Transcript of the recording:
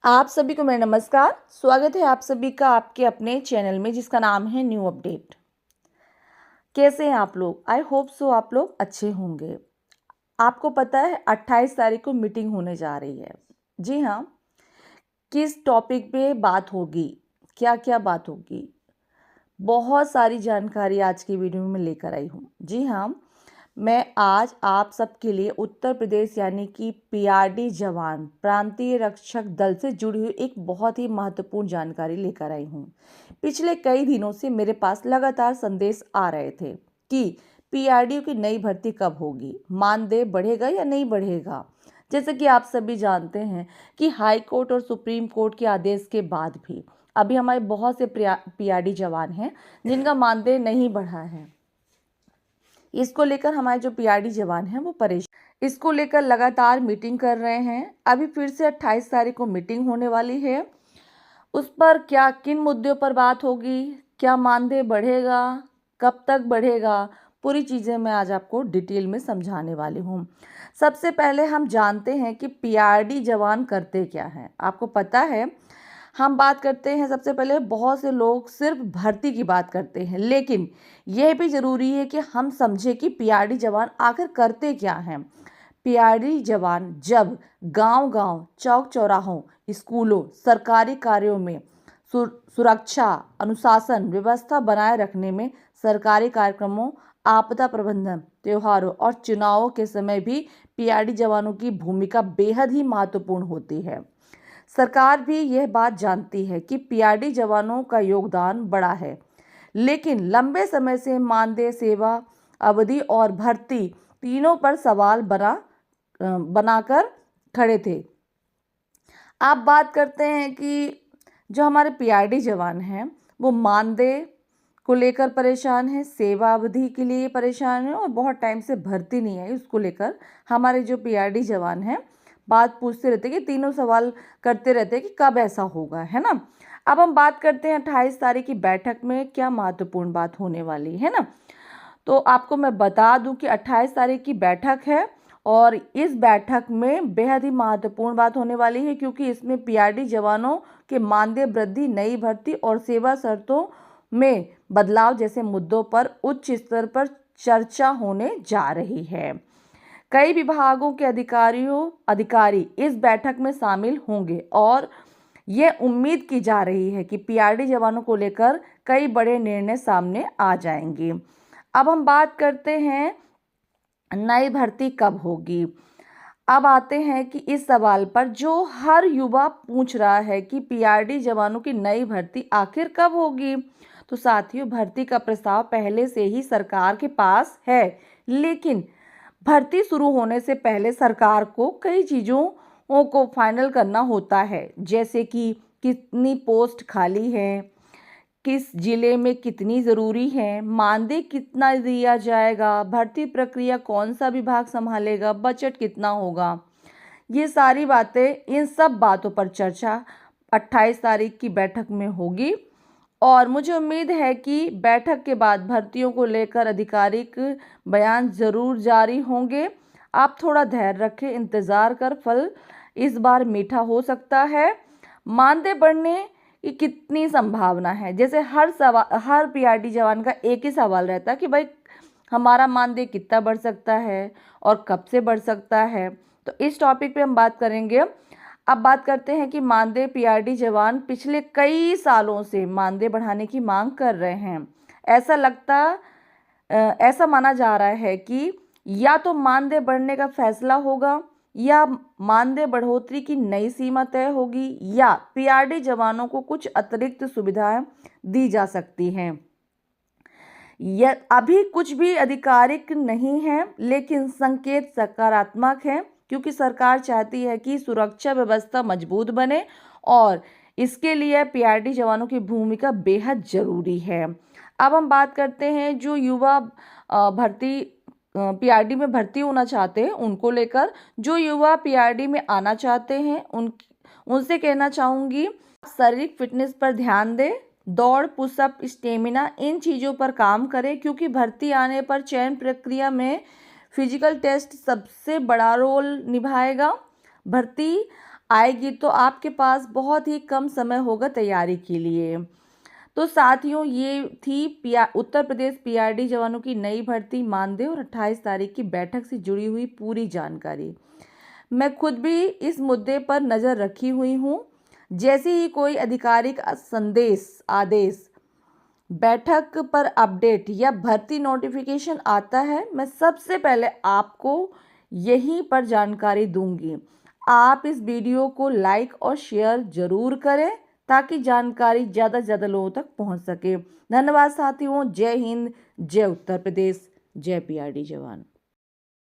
आप सभी को मेरा नमस्कार। स्वागत है आप सभी का आपके अपने चैनल में जिसका नाम है न्यू अपडेट। कैसे हैं आप लोग? आई होप सो आप लोग अच्छे होंगे। आपको पता है 28 तारीख को मीटिंग होने जा रही है। जी हाँ, किस टॉपिक पे बात होगी, क्या क्या बात होगी, बहुत सारी जानकारी आज की वीडियो में लेकर आई हूँ। जी हाँ, मैं आज आप सबके लिए उत्तर प्रदेश यानी कि पीआरडी जवान प्रांतीय रक्षक दल से जुड़ी हुई एक बहुत ही महत्वपूर्ण जानकारी लेकर आई हूँ। पिछले कई दिनों से मेरे पास लगातार संदेश आ रहे थे कि पीआरडी की नई भर्ती कब होगी, मानदेय बढ़ेगा या नहीं बढ़ेगा। जैसे कि आप सभी जानते हैं कि हाई कोर्ट और सुप्रीम कोर्ट के आदेश के बाद भी अभी हमारे बहुत से पीआरडी जवान हैं जिनका मानदेय नहीं बढ़ा है। इसको लेकर हमारे जो पीआरडी जवान हैं वो परेशान, इसको लेकर लगातार मीटिंग कर रहे हैं। अभी फिर से 28 तारीख को मीटिंग होने वाली है। उस पर क्या किन मुद्दों पर बात होगी, क्या मानदेय बढ़ेगा, कब तक बढ़ेगा, पूरी चीज़ें मैं आज आपको डिटेल में समझाने वाली हूँ। सबसे पहले हम जानते हैं कि पीआरडी जवान करते क्या हैं। आपको पता है, हम बात करते हैं सबसे पहले, बहुत से लोग सिर्फ भर्ती की बात करते हैं, लेकिन यह भी ज़रूरी है कि हम समझें कि पीआरडी जवान आखिर करते क्या हैं। पीआरडी जवान जब गांव-गांव, चौक-चौराहों, स्कूलों, सरकारी कार्यों में सुरक्षा, अनुशासन, व्यवस्था बनाए रखने में, सरकारी कार्यक्रमों, आपदा प्रबंधन, त्योहारों और चुनावों के समय भी पीआरडी जवानों की भूमिका बेहद ही महत्वपूर्ण होती है। सरकार भी यह बात जानती है कि पीआरडी जवानों का योगदान बड़ा है, लेकिन लंबे समय से मानदेय, सेवा अवधि और भर्ती तीनों पर सवाल बनाकर खड़े थे। आप बात करते हैं कि जो हमारे पीआरडी जवान हैं वो मानदेय को लेकर परेशान है, सेवा अवधि के लिए परेशान है और बहुत टाइम से भर्ती नहीं आई, उसको लेकर हमारे जो पीआरडी जवान हैं बात पूछते रहते कि तीनों सवाल करते रहते कि कब ऐसा होगा, है ना। अब हम बात करते हैं 28 तारीख की बैठक में क्या महत्वपूर्ण बात होने वाली है ना। तो आपको मैं बता दूं कि 28 तारीख की बैठक है और इस बैठक में बेहद ही महत्वपूर्ण बात होने वाली है, क्योंकि इसमें पीआरडी जवानों के मानदेय वृद्धि, नई भर्ती और सेवा शर्तों में बदलाव जैसे मुद्दों पर उच्च स्तर पर चर्चा होने जा रही है। कई विभागों के अधिकारी इस बैठक में शामिल होंगे और यह उम्मीद की जा रही है कि पीआरडी जवानों को लेकर कई बड़े निर्णय सामने आ जाएंगे। अब हम बात करते हैं नई भर्ती कब होगी। अब आते हैं कि इस सवाल पर जो हर युवा पूछ रहा है कि पीआरडी जवानों की नई भर्ती आखिर कब होगी। तो साथियों, भर्ती का प्रस्ताव पहले से ही सरकार के पास है, लेकिन भर्ती शुरू होने से पहले सरकार को कई चीज़ों को फाइनल करना होता है, जैसे कि कितनी पोस्ट खाली है, किस जिले में कितनी ज़रूरी है, मानदेय कितना दिया जाएगा, भर्ती प्रक्रिया कौन सा विभाग संभालेगा, बजट कितना होगा। ये सारी बातें, इन सब बातों पर चर्चा 28 तारीख की बैठक में होगी और मुझे उम्मीद है कि बैठक के बाद भर्तियों को लेकर आधिकारिक बयान ज़रूर जारी होंगे। आप थोड़ा धैर्य रखें, इंतज़ार कर, फल इस बार मीठा हो सकता है। मानदेय बढ़ने की कितनी संभावना है, जैसे हर पीआरडी जवान का एक ही सवाल रहता है कि भाई हमारा मानदेय कितना बढ़ सकता है और कब से बढ़ सकता है। तो इस टॉपिक पे हम बात करेंगे। अब बात करते हैं कि मानदेय, पीआरडी जवान पिछले कई सालों से मानदेय बढ़ाने की मांग कर रहे हैं। ऐसा माना जा रहा है कि या तो मानदेय बढ़ने का फैसला होगा या मानदेय बढ़ोतरी की नई सीमा तय होगी या पीआरडी जवानों को कुछ अतिरिक्त सुविधाएं दी जा सकती हैं। यह अभी कुछ भी आधिकारिक नहीं है, लेकिन संकेत सकारात्मक है, क्योंकि सरकार चाहती है कि सुरक्षा व्यवस्था मजबूत बने और इसके लिए पीआरडी जवानों की भूमिका बेहद ज़रूरी है। अब हम बात करते हैं जो युवा पीआरडी में भर्ती होना चाहते हैं उनको लेकर। जो युवा पीआरडी में आना चाहते हैं उनसे कहना चाहूँगी, शारीरिक फिटनेस पर ध्यान दें, दौड़, पुशअप, स्टेमिना, इन चीज़ों पर काम करें, क्योंकि भर्ती आने पर चयन प्रक्रिया में फिजिकल टेस्ट सबसे बड़ा रोल निभाएगा। भर्ती आएगी तो आपके पास बहुत ही कम समय होगा तैयारी के लिए। तो साथियों, ये थी उत्तर प्रदेश पीआरडी जवानों की नई भर्ती मानदेय और 28 तारीख की बैठक से जुड़ी हुई पूरी जानकारी। मैं खुद भी इस मुद्दे पर नज़र रखी हुई हूँ। जैसे ही कोई आधिकारिक संदेश, आदेश, बैठक पर अपडेट या भर्ती नोटिफिकेशन आता है, मैं सबसे पहले आपको यहीं पर जानकारी दूंगी। आप इस वीडियो को लाइक और शेयर जरूर करें ताकि जानकारी ज़्यादा से ज़्यादा लोगों तक पहुंच सके। धन्यवाद साथियों। जय हिंद, जय उत्तर प्रदेश, जय पीआरडी जवान।